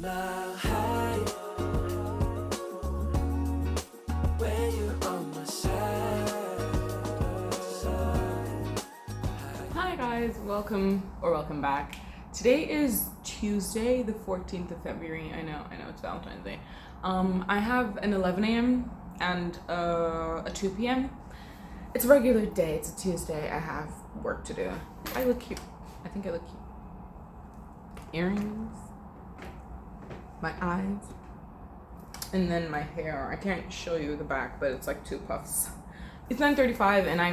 mile high when you're on my side. Hi guys, welcome back. Today is Tuesday, the 14th of February. I know it's Valentine's Day. I have an 11 a.m. and a 2 p.m. It's a regular day. It's a Tuesday. I have work to do. I look cute. I think I look cute. Earrings, my eyes, and then my hair. I can't show you the back, but it's like 2 puffs. It's 9:35 and I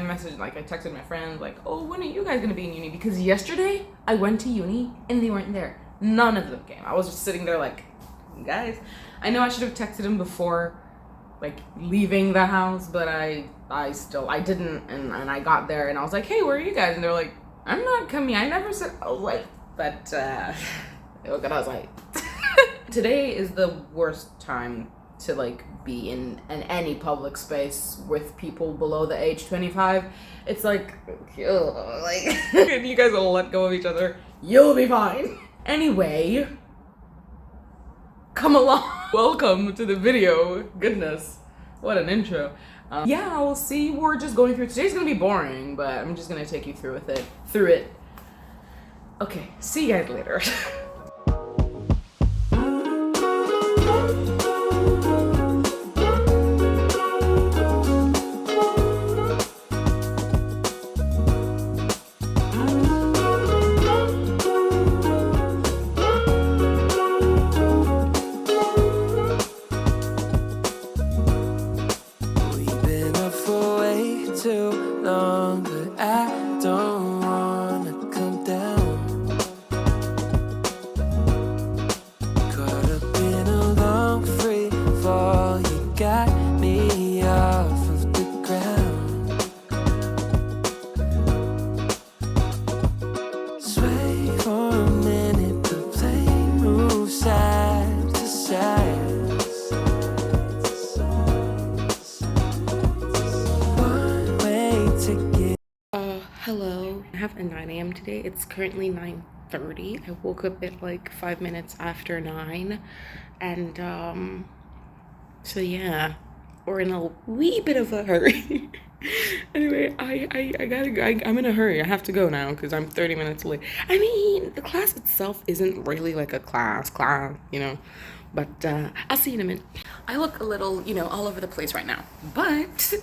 texted my friends like, oh, when are you guys gonna be in uni? Because yesterday I went to uni and they weren't there. None of them came. I was just sitting there like, guys. I know I should have texted them before like leaving the house, but I didn't, and I got there and I was like, hey, where are you guys? And they're like, I'm not coming. I never said. I was like, but I was like, today is the worst time to like be in any public space with people below the age 25. It's like, if you guys will let go of each other, you'll be fine. Anyway, come along. Welcome to the video. Goodness, what an intro. Yeah, we'll see. We're just going through. Today's gonna be boring, but I'm just gonna take you through it. Okay, see you guys later. We've been up for way too long, but I don't wanna come down. Caught up in a long free fall, you got me off of the ground. Sway for a minute, the plane moves side to side. One way ticket. Hello. I have a 9 a.m. today. It's currently 9:30. I woke up at like 5 minutes after 9. And, so yeah, we're in a wee bit of a hurry. Anyway, I gotta go. I'm in a hurry. I have to go now because I'm 30 minutes late. I mean, the class itself isn't really like a class, you know. But I'll see you in a minute. I look a little, all over the place right now. But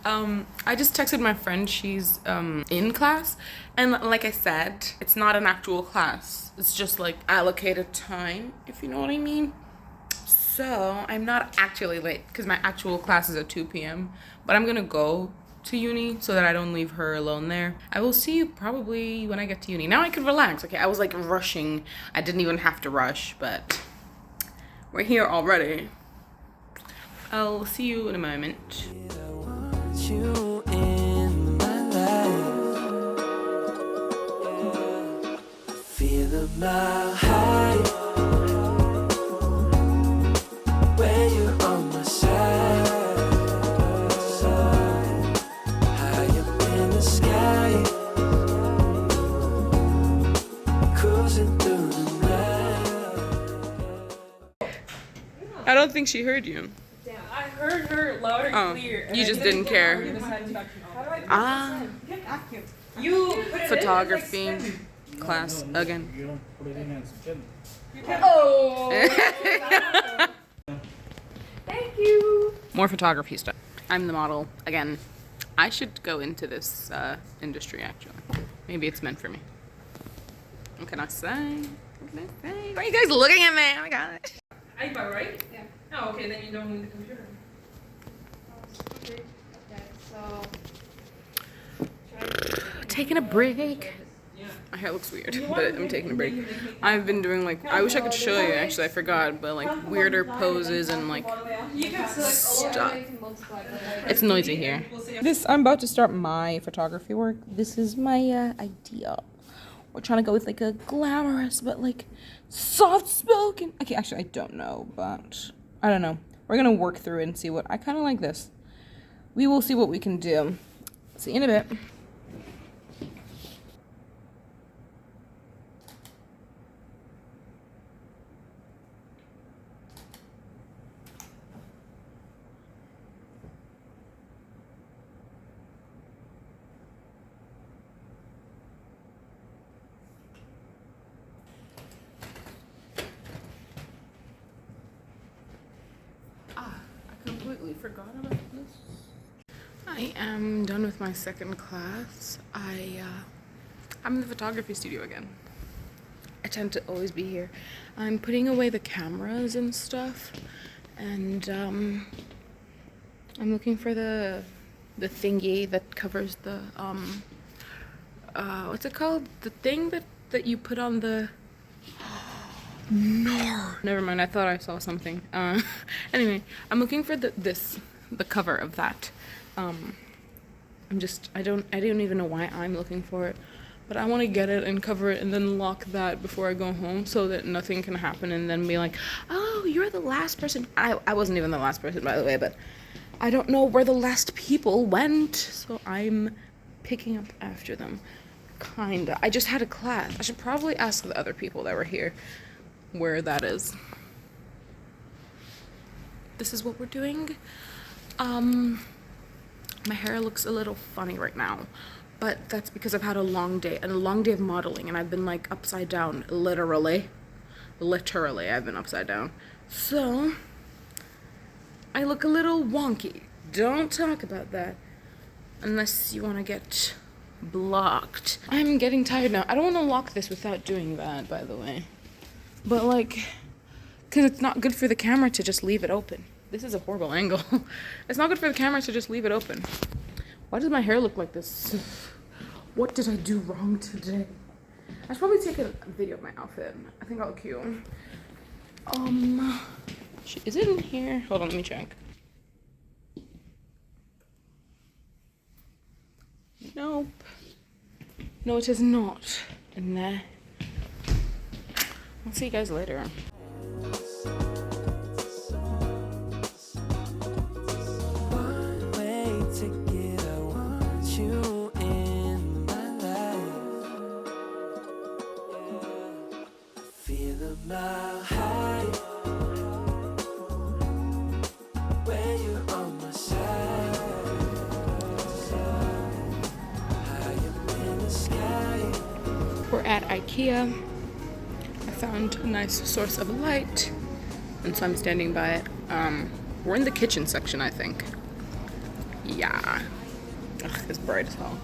I just texted my friend. She's in class. And like I said, it's not an actual class. It's just like allocated time, if you know what I mean. So I'm not actually late because my actual class is at 2 p.m. But I'm going to go to uni so that I don't leave her alone there. I will see you probably when I get to uni. Now I can relax. Okay, I was like rushing. I didn't even have to rush, but we're here already. I'll see you in a moment. I want you in my life. I feel a mile high when you're on my side. High up in the sky, cruising through the night. I don't think she heard you. I heard her loud and clear. You just didn't care. You put it Photography in, like, class again. You don't put it in as pen. oh. Thank you. More photography stuff. I'm the model again. I should go into this industry actually. Maybe it's meant for me. What can I say? Why are you guys looking at me? Oh my god. iPad, right? Yeah. Oh, okay, then you don't need the computer. Okay, so Taking a break. My hair looks weird, but I'm taking a break. I've been doing like, I wish I could show you actually, I forgot, but like weirder poses and like You can select all. stuff. It's noisy here. I'm about to start my photography work. This is my idea. We're trying to go with like a glamorous but like soft spoken. Okay, actually I don't know, but I don't know. We're gonna work through it and see what I kind of like this. We will see what we can do. See you in a bit. completely forgot about this. I am done with my second class. I'm in the photography studio again. I tend to always be here. I'm putting away the cameras and stuff, and I'm looking for the thingy that covers the what's it called? The thing that you put on the no. Never mind, I thought I saw something. Anyway, I'm looking for the cover of that. I don't even know why I'm looking for it, but I want to get it and cover it and then lock that before I go home so that nothing can happen and then be like, oh, you're the last person. I wasn't even the last person, by the way, but I don't know where the last people went, so I'm picking up after them. Kinda. I just had a class. I should probably ask the other people that were here where that is. This is what we're doing. My hair looks a little funny right now, but that's because I've had a long day of modeling, and I've been like upside down, literally I've been upside down. So I look a little wonky. Don't talk about that unless you want to get blocked. I'm getting tired now. I don't want to lock this without doing that, by the way. But like, because it's not good for the camera to just leave it open. This is a horrible angle. It's not good for the camera to just leave it open. Why does my hair look like this? What did I do wrong today? I should probably take a video of my outfit. I think I'll look cute. Is it in here? Hold on, let me check. Nope. No, it is not in there. I'll see you guys later. One way ticket, I want you in my life. Yeah. Feel a mile high when you're on my side. High up in the sky. We're at IKEA. I found a nice source of light, and so I'm standing by it. We're in the kitchen section, I think. Yeah. Ugh, it's bright as hell.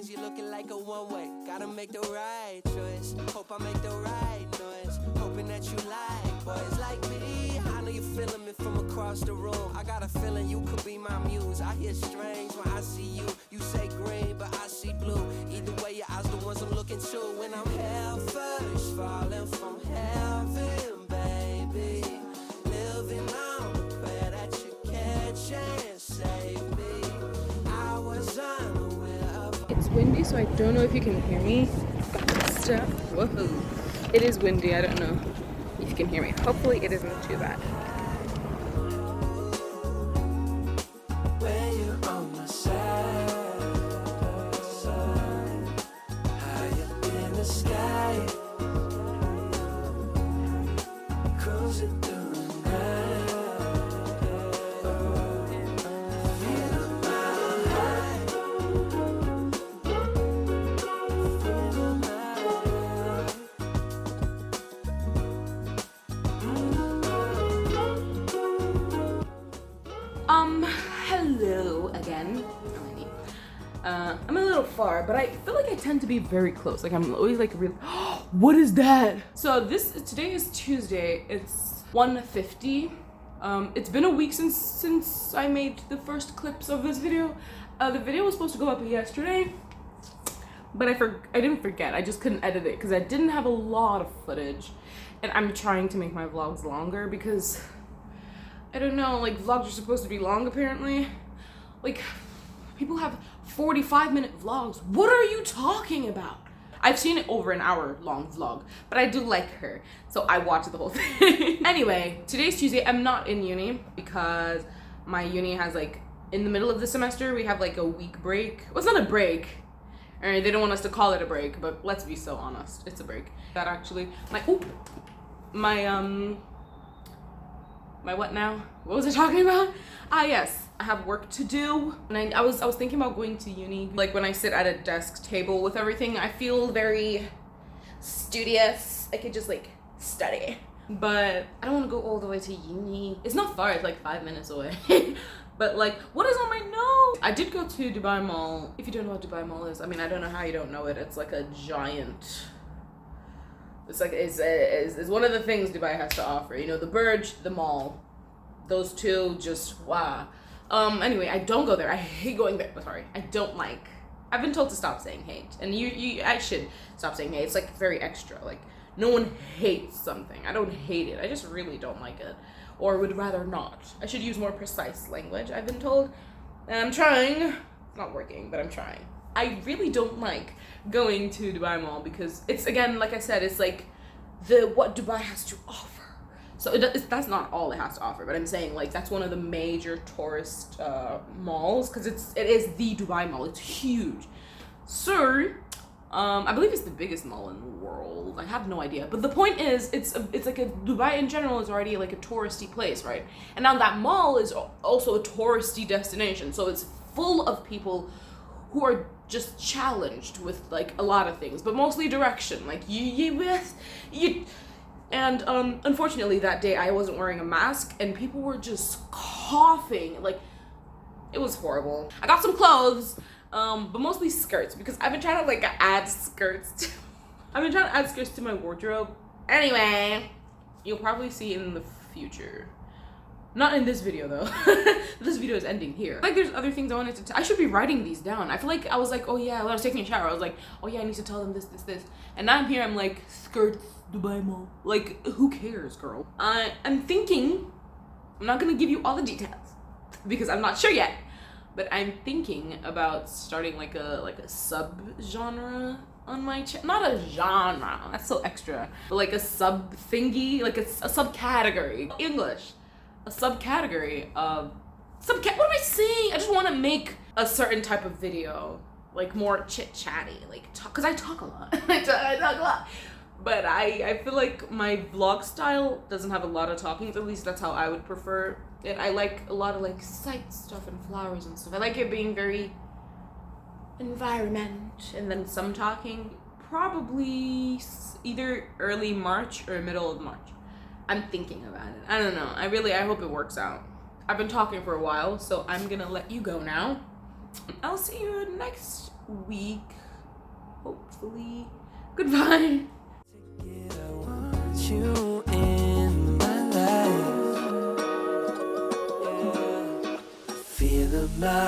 You looking like a one-way. Gotta make the right choice. Hope I make the right noise. Hoping that you like boys like me. I know you feeling me from across the room. I got a feeling you could be my muse. I hear strange when I see you. You say green, but I see blue. Either way, your eyes the ones I'm looking to. When I'm hell first, falling from heaven, baby. Living on the prayer that you catch and save me. I was unaware of. It's windy, so I don't know if you can hear me. Stuff. Whoa. It is windy. I don't know if you can hear me. Hopefully, it isn't too bad. When you're on my side, high up in the sky, cruising through the night. Feel my high, feel my Hello again. I'm a little far, but I feel like I tend to be very close. Like I'm always like really. What is that? So today is Tuesday. It's 1:50. It's been a week since I made the first clips of this video. The video was supposed to go up yesterday, but I didn't forget. I just couldn't edit it because I didn't have a lot of footage, and I'm trying to make my vlogs longer because I don't know, like vlogs are supposed to be long apparently. Like people have 45-minute vlogs. What are you talking about? I've seen it over an hour long vlog, but I do like her, so I watch the whole thing. Anyway, today's Tuesday. I'm not in uni because my uni has like, in the middle of the semester, we have like a week break. Well, it's not a break. Or they don't want us to call it a break, but let's be so honest, it's a break. That actually, my what now? What was I talking about? Yes, I have work to do. And I was thinking about going to uni. Like when I sit at a desk table with everything, I feel very studious. I could just like study. But I don't want to go all the way to uni. It's not far, it's like 5 minutes away. But like, what is on my nose? I did go to Dubai Mall. If you don't know what Dubai Mall is, I mean, I don't know how you don't know it. It's like a giant, it's like, it's one of the things Dubai has to offer. You know, the Burj, the mall, those two, just wow. Anyway, I don't go there. I hate going there. Sorry, I don't like. I've been told to stop saying hate, and I should stop saying hate. It's like very extra. Like, no one hates something. I don't hate it. I just really don't like it, or would rather not. I should use more precise language, I've been told, and I'm trying. It's not working, but I'm trying. I really don't like going to Dubai Mall because it's, again, like I said, it's like what Dubai has to offer. So that's not all it has to offer, but I'm saying, like, that's one of the major tourist malls, because it is the Dubai Mall. It's huge. So I believe it's the biggest mall in the world. I have no idea, but the point is, it's like Dubai in general is already like a touristy place, right? And now that mall is also a touristy destination, so it's full of people who are just challenged with like a lot of things, but mostly direction. Like you. And unfortunately that day I wasn't wearing a mask and people were just coughing. Like, it was horrible. I got some clothes, but mostly skirts, because I've been trying to like add skirts to my wardrobe. Anyway, you'll probably see it in the future. Not in this video though. This video is ending here. Like, there's other things I wanted to I should be writing these down. I feel like I was like, oh yeah, when I was taking a shower, I was like, oh yeah, I need to tell them this. And now I'm here, I'm like, skirts, Dubai Mall. Like, who cares, girl? I'm thinking, I'm not gonna give you all the details because I'm not sure yet, but I'm thinking about starting like a sub-genre on my channel. Not a genre, that's so extra, but like a sub thingy, like a subcategory. English. A subcategory of what am I saying? I just want to make a certain type of video, like more chit-chatty, like because I talk a lot. I talk a lot, but I feel like my vlog style doesn't have a lot of talking. At least that's how I would prefer it. I like a lot of like sight stuff and flowers and stuff. I like it being very environment, and then some talking. Probably either early March or middle of March. I'm thinking about it. I don't know. I hope it works out. I've been talking for a while, so I'm gonna let you go now. I'll see you next week, hopefully. Goodbye. I want you in my life. Yeah. Feel my